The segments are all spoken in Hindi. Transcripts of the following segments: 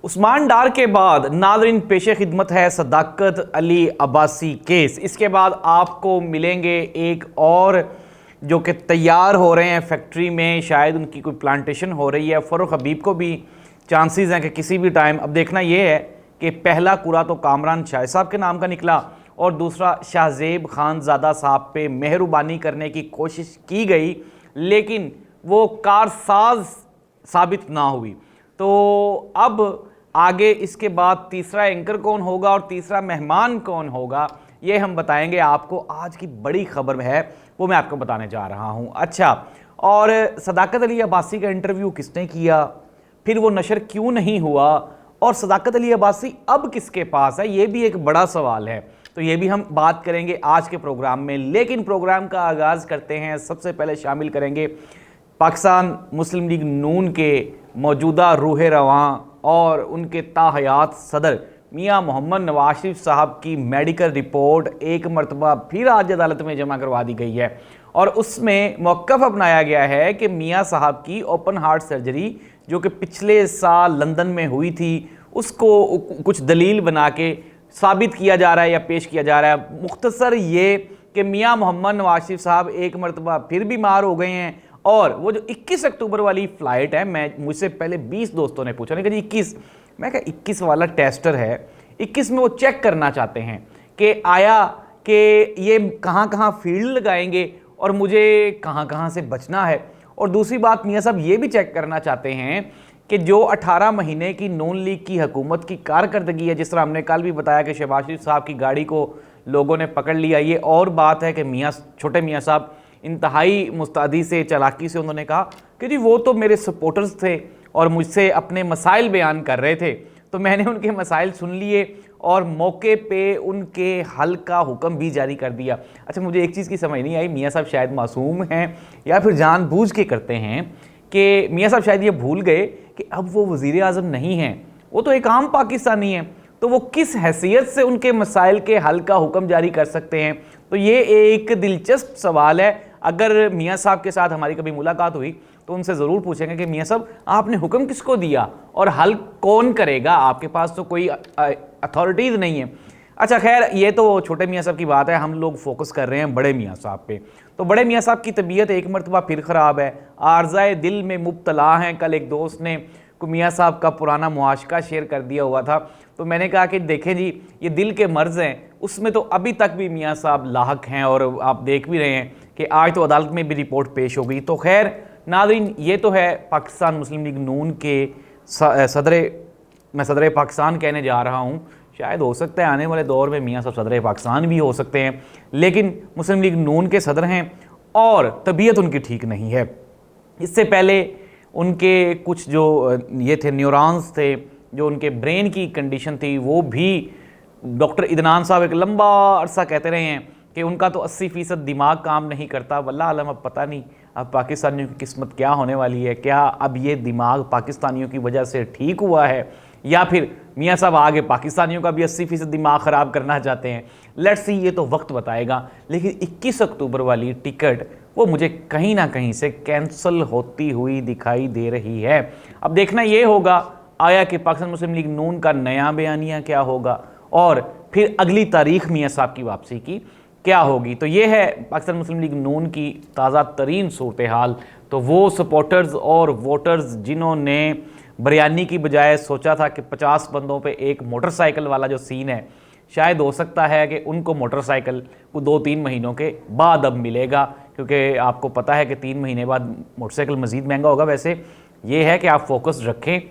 उस्मान डार के बाद नाज़रीन पेशे खिदमत है सदाकत अली अब्बासी केस। इसके बाद आपको मिलेंगे एक और जो कि तैयार हो रहे हैं फैक्ट्री में, शायद उनकी कोई प्लांटेशन हो रही है। फ़ारूक हबीब को भी चांसेस हैं कि किसी भी टाइम, अब देखना ये है कि पहला कुरा तो कामरान शाह साहब के नाम का निकला और दूसरा शाहजेब खानज़ादा साहब पे मेहरबानी करने की कोशिश की गई, लेकिन वो कारसाज साबित ना हुई। तो अब आगे इसके बाद तीसरा एंकर कौन होगा और तीसरा मेहमान कौन होगा, ये हम बताएंगे आपको। आज की बड़ी खबर है वो मैं आपको बताने जा रहा हूँ। अच्छा, और सदाकत अली अब्बासी का इंटरव्यू किसने किया, फिर वो नशर क्यों नहीं हुआ, और सदाकत अली अब्बासी अब किसके पास है, ये भी एक बड़ा सवाल है। तो ये भी हम बात करेंगे आज के प्रोग्राम में। लेकिन प्रोग्राम का आगाज़ करते हैं, सबसे पहले शामिल करेंगे पाकिस्तान मुस्लिम लीग नून के मौजूदा रूह रवां और उनके ताहयात सदर मियां मोहम्मद नवाज शरीफ साहब की मेडिकल रिपोर्ट एक मरतबा फिर आज अदालत में जमा करवा दी गई है और उसमें मौक़िफ़ अपनाया गया है कि मियां साहब की ओपन हार्ट सर्जरी जो कि पिछले साल लंदन में हुई थी, उसको कुछ दलील बना के साबित किया जा रहा है या पेश किया जा रहा है। मुख्तसर ये कि मियां मोहम्मद नवाज शरीफ साहब एक मरतबा फिर बीमार हो गए हैं और वो जो 21 अक्टूबर वाली फ़्लाइट है, मुझसे पहले 20 दोस्तों ने पूछा, नहीं कि 21, मैं कहा 21 वाला टेस्टर है, 21 में वो चेक करना चाहते हैं कि आया कि ये कहाँ कहाँ फील्ड लगाएंगे और मुझे कहाँ कहाँ से बचना है। और दूसरी बात मियाँ साहब ये भी चेक करना चाहते हैं कि जो 18 महीने की नून लीग की हुकूमत की कारकर्दगी है, जिस तरह हमने कल भी बताया कि शहबाज शरीफ साहब की गाड़ी को लोगों ने पकड़ लिया, ये और बात है कि छोटे मियाँ साहब इंतहाई मुस्तैदी से, चालाकी से उन्होंने कहा कि जी वो तो मेरे सपोर्टर्स थे और मुझसे अपने मसाइल बयान कर रहे थे, तो मैंने उनके मसाइल सुन लिए और मौके पे उनके हल का हुक्म भी जारी कर दिया। अच्छा, मुझे एक चीज़ की समझ नहीं आई, मियाँ साहब शायद मासूम हैं या फिर जानबूझ के करते हैं कि मियाँ साहब शायद ये भूल गए कि अब वो वज़ीर आज़म नहीं हैं, वो तो एक आम पाकिस्तानी हैं, तो वो किस हैसियत से उनके मसाइल के हल का हुक्म जारी कर सकते हैं। तो ये एक दिलचस्प सवाल है। अगर मियाँ साहब के साथ हमारी कभी मुलाकात हुई तो उनसे ज़रूर पूछेंगे कि मियाँ साहब आपने हुक्म किसको दिया और हल कौन करेगा, आपके पास तो कोई अथॉरिटीज़ नहीं है। अच्छा खैर, ये तो छोटे मियाँ साहब की बात है, हम लोग फोकस कर रहे हैं बड़े मियाँ साहब पे। तो बड़े मियाँ साहब की तबीयत एक मरतबा फिर ख़राब है, आर्ज़ाए दिल में मुब्तला हैं। कल एक दोस्त ने मियाँ साहब का पुराना मुआशका शेयर कर दिया हुआ था, तो मैंने कहा कि देखें जी, ये दिल के मर्ज़ हैं, उसमें तो अभी तक भी मियाँ साहब लाहक हैं और आप देख भी रहे हैं कि आज तो अदालत में भी रिपोर्ट पेश हो गई। तो खैर नाज़रीन, ये तो है पाकिस्तान मुस्लिम लीग नून के मैं सदर पाकिस्तान कहने जा रहा हूँ, शायद हो सकता है आने वाले दौर में मियाँ साहब सदर पाकिस्तान भी हो सकते हैं, लेकिन मुस्लिम लीग नून के सदर हैं और तबीयत उनकी ठीक नहीं है। इससे पहले उनके कुछ जो ये थे न्यूरॉन्स थे, जो उनके ब्रेन की कंडीशन थी, वो भी डॉक्टर इदनान साहब एक लंबा अरसा कहते रहे हैं कि उनका तो 80% दिमाग काम नहीं करता। वल्लाह आलम, अब पता नहीं अब पाकिस्तानियों की किस्मत क्या होने वाली है, क्या अब ये दिमाग पाकिस्तानियों की वजह से ठीक हुआ है या फिर मियाँ साहब आगे पाकिस्तानियों का भी 80% दिमाग ख़राब करना चाहते हैं। लेट्स सी, ये तो वक्त बताएगा। लेकिन 21 अक्टूबर वाली टिकट वो मुझे कहीं ना कहीं से कैंसिल होती हुई दिखाई दे रही है। अब देखना ये होगा आया कि पाकिस्तान मुस्लिम लीग नून का नया बयानिया क्या होगा और फिर अगली तारीख मियाँ साहब की वापसी की क्या होगी। तो ये है पाकिस्तान मुस्लिम लीग नून की ताज़ा तरीन सूरत हाल। तो वो सपोर्टर्स और वोटर्स जिन्होंने बिरयानी की बजाय सोचा था कि 50 बंदों पे एक मोटरसाइकिल वाला जो सीन है, शायद हो सकता है कि उनको मोटरसाइकिल को 2-3 महीनों के बाद अब मिलेगा, क्योंकि आपको पता है कि 3 महीने बाद मोटरसाइकिल मज़ीद महंगा होगा। वैसे ये है कि आप फोकस रखें,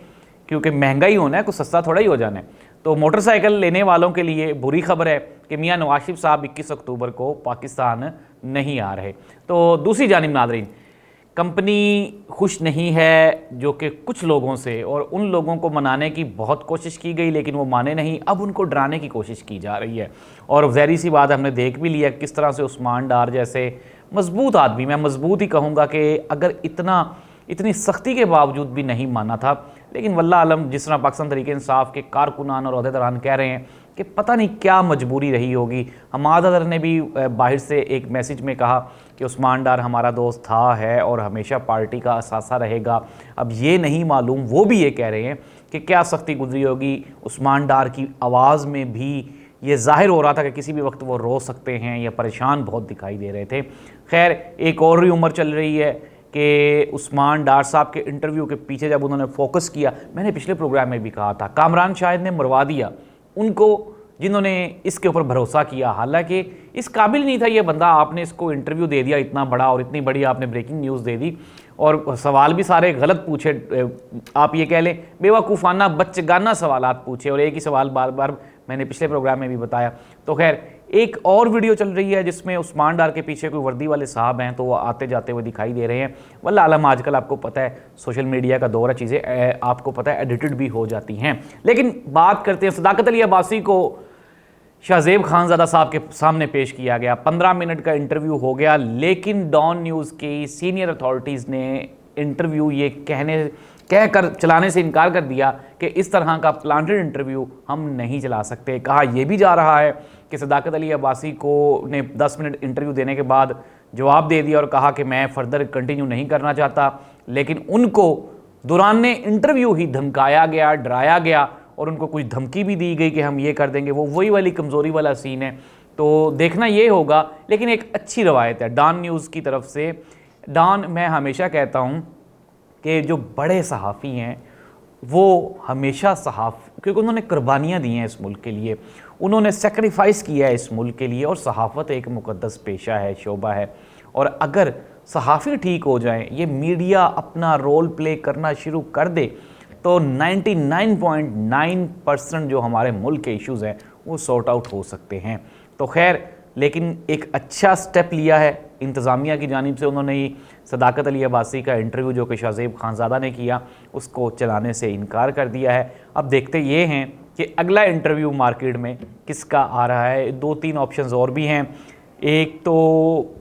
क्योंकि महंगा ही होना है, कुछ सस्ता थोड़ा ही हो जाना है। तो मोटरसाइकिल लेने वालों के लिए बुरी खबर है कि मियाँ नवाज शरीफ साहब 21 अक्टूबर को पाकिस्तान नहीं आ रहे। तो दूसरी जानिब नाज़रीन, कंपनी खुश नहीं है, जो कि कुछ लोगों से, और उन लोगों को मनाने की बहुत कोशिश की गई लेकिन वो माने नहीं। अब उनको डराने की कोशिश की जा रही है और ज़ाहिर सी बात हमने देख भी लिया किस तरह से उस्मान डार जैसे मजबूत आदमी, मैं मजबूत ही कहूँगा कि अगर इतनी सख्ती के बावजूद भी नहीं माना था, लेकिन वल्लाह आलम जिस तरह पाकिस्तान तहरीक इंसाफ के कारकुनान और अहदेदारान कह रहे हैं कि पता नहीं क्या मजबूरी रही होगी। हमाद अदर ने भी बाहर से एक मैसेज में कहा कि उस्मान डार हमारा दोस्त था, है और हमेशा पार्टी का असासा रहेगा। अब ये नहीं मालूम, वो भी ये कह रहे हैं कि क्या सख्ती गुजरी होगी। उस्मान डार की आवाज़ में भी ये जाहिर हो रहा था कि किसी भी वक्त वो रो सकते हैं या परेशान बहुत दिखाई दे रहे थे। खैर, एक और र्यूमर चल रही है कि उस्मान डार साहब के इंटरव्यू के पीछे जब उन्होंने फोकस किया, मैंने पिछले प्रोग्राम में भी कहा था, कामरान शाहिद ने मरवा दिया उनको जिन्होंने इसके ऊपर भरोसा किया। हालांकि इस काबिल नहीं था ये बंदा, आपने इसको इंटरव्यू दे दिया इतना बड़ा और इतनी बड़ी आपने ब्रेकिंग न्यूज़ दे दी और सवाल भी सारे गलत पूछे, आप ये कह लें बेवकूफ़ाना बच्चगाना सवालात पूछे और एक ही सवाल बार बार, मैंने पिछले प्रोग्राम में भी बताया। तो खैर, एक और वीडियो चल रही है जिसमें उस्मान डार के पीछे कोई वर्दी वाले साहब हैं, तो वो आते जाते हुए दिखाई दे रहे हैं। वल्लाह आलम, आजकल आपको पता है सोशल मीडिया का दौर है, चीज़ें आपको पता है एडिटेड भी हो जाती हैं। लेकिन बात करते हैं, सदाकत अली अब्बासी को शाहजेब खानज़ादा साहब के सामने पेश किया गया, 15 मिनट का इंटरव्यू हो गया, लेकिन डॉन न्यूज़ की सीनियर अथॉरिटीज़ ने इंटरव्यू ये कहकर चलाने से इनकार कर दिया कि इस तरह का प्लांटेड इंटरव्यू हम नहीं चला सकते। कहा यह भी जा रहा है कि सदाकत अली अब्बासी को ने 10 मिनट इंटरव्यू देने के बाद जवाब दे दिया और कहा कि मैं फर्दर कंटिन्यू नहीं करना चाहता, लेकिन उनको दौरान इंटरव्यू ही धमकाया गया, डराया गया और उनको कुछ धमकी भी दी गई कि हम ये कर देंगे। वो वही वाली कमज़ोरी वाला सीन है, तो देखना ये होगा। लेकिन एक अच्छी रवायत है डॉन न्यूज़ की तरफ से। डॉन, मैं हमेशा कहता हूँ कि जो बड़े सहाफ़ी हैं वो हमेशा क्योंकि उन्होंने कुर्बानियाँ दी हैं इस मुल्क के लिए, उन्होंने सेक्रीफाइस किया है इस मुल्क के लिए, और सहाफ़त एक मुक़द्दस पेशा है, शोबा है। और अगर सहाफ़ी ठीक हो जाएं, ये मीडिया अपना रोल प्ले करना शुरू कर दे, तो 99.9% जो हमारे मुल्क के इश्यूज़ हैं वो सॉर्ट आउट हो सकते हैं। तो खैर, लेकिन एक अच्छा स्टेप लिया है इंतज़ामिया की जानिब से। उन्होंने ही सदाकत अली अब्बासी का इंटरव्यू जो कि शाहजेब खानज़ादा ने किया उसको चलाने से इनकार कर दिया है। अब देखते ये हैं कि अगला इंटरव्यू मार्केट में किसका आ रहा है। 2-3 ऑप्शंस और भी हैं। एक तो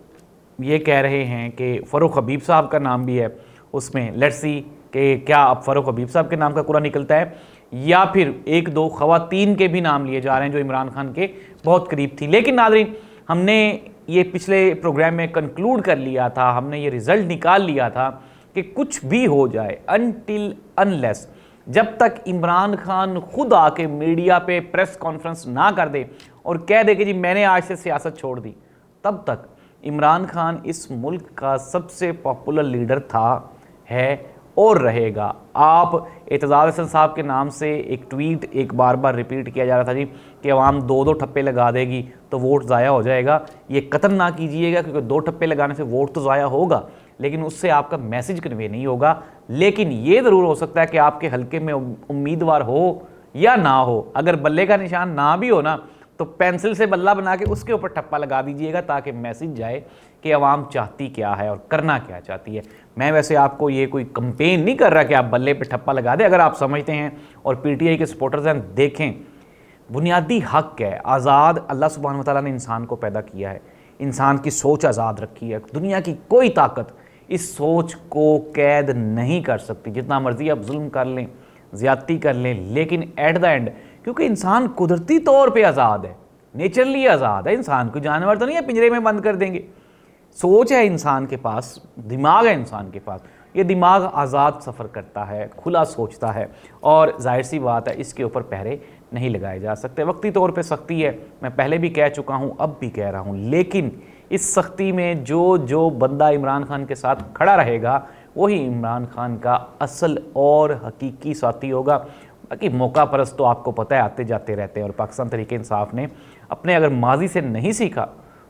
ये कह रहे हैं कि फ़ारूक हबीब साहब का नाम भी है उसमें, लेट्स सी कि क्या अब फ़ारूक हबीब साहब के नाम का कुरा निकलता है, या फिर 1-2 ख़वातीन के भी नाम लिए जा रहे हैं जो इमरान खान के बहुत करीब थी। लेकिन नाज़रीन, हमने ये पिछले प्रोग्राम में कंक्लूड कर लिया था, हमने ये रिज़ल्ट निकाल लिया था कि कुछ भी हो जाए, अनटिल अनलेस, जब तक इमरान खान खुद आके मीडिया पे प्रेस कॉन्फ्रेंस ना कर दे और कह दे कि जी मैंने आज से सियासत छोड़ दी, तब तक इमरान खान इस मुल्क का सबसे पॉपुलर लीडर था, है और रहेगा। आप एतजाज़ हसन साहब के नाम से एक ट्वीट एक बार बार रिपीट किया जा रहा था जी कि अवाम 2-2 ठप्पे लगा देगी तो वोट ज़ाया हो जाएगा। ये कतल ना कीजिएगा, क्योंकि 2 ठप्पे लगाने से वोट तो ज़ाया होगा, लेकिन उससे आपका मैसेज कन्वे नहीं होगा। लेकिन ये ज़रूर हो सकता है कि आपके हल्के में उम्मीदवार हो या ना हो, अगर बल्ले का निशान ना भी हो ना, तो पेंसिल से बल्ला बना के उसके ऊपर ठप्पा लगा दीजिएगा, ताकि मैसेज जाए कि आवाम चाहती क्या है और करना क्या चाहती है। मैं वैसे आपको ये कोई कंपेन नहीं कर रहा कि आप बल्ले पे ठप्पा लगा दें। अगर आप समझते हैं और पीटीआई के सपोर्टर्स हैं, देखें, बुनियादी हक है आज़ाद, अल्लाह सुब्हानहू व तआला ने इंसान को पैदा किया है, इंसान की सोच आज़ाद रखी है। दुनिया की कोई ताकत इस सोच को कैद नहीं कर सकती। जितना मर्जी आप जुल्म कर लें, ज़्यादती कर लें, लेकिन एट द एंड, क्योंकि इंसान कुदरती तौर पे आज़ाद है, नेचुरली आज़ाद है इंसान, कोई जानवर तो नहीं है पिंजरे में बंद कर देंगे। सोच है इंसान के पास, दिमाग है इंसान के पास, ये दिमाग आज़ाद सफ़र करता है, खुला सोचता है, और जाहिर सी बात है इसके ऊपर पहरे नहीं लगाए जा सकते। वक्ती तौर पे सख्ती है, मैं पहले भी कह चुका हूँ, अब भी कह रहा हूँ, लेकिन इस सख्ती में जो बंदा इमरान खान के साथ खड़ा रहेगा वही इमरान खान का असल और हकीकी साथी होगा। बाकी मौका परस्त तो आपको पता है आते जाते रहते हैं, और पाकिस्तान तहरीक इंसाफ ने अपने अगर माजी से नहीं सीखा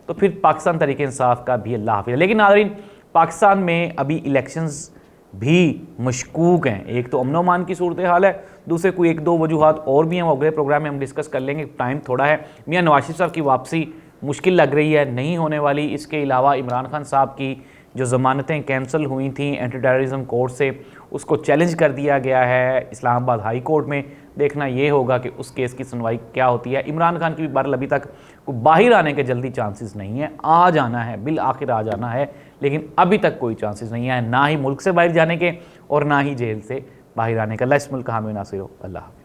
तो फिर पाकिस्तान तहरीक इंसाफ का भी अल्लाह हाफिज़। लेकिन नाज़रीन, पाकिस्तान में अभी इलेक्शंस भी मशकूक हैं। एक तो अमन अमान की सूरत हाल है, दूसरे कोई 1-2 वजूहात और भी हैं, वो अगले प्रोग्राम में हम डिस्कस कर लेंगे, टाइम थोड़ा है। मियां नवाज शरीफ साहब की वापसी मुश्किल लग रही है, नहीं होने वाली। इसके अलावा इमरान खान साहब की जो ज़मानतें कैंसिल हुई थी एंटी टेररिज्म कोर्ट से, उसको चैलेंज कर दिया गया है इस्लामाबाद हाई कोर्ट में। देखना ये होगा कि उस केस की सुनवाई क्या होती है। इमरान खान की भी बहरहाल अभी तक बाहर आने के जल्दी चांसेस नहीं है, आ जाना है, बिल आखिर आ जाना है, लेकिन अभी तक कोई चांसेस नहीं है, ना ही मुल्क से बाहर जाने के और ना ही जेल से बाहर आने का। अल्लाह इस मुल्क का हामी नासिर हो। अल्लाह।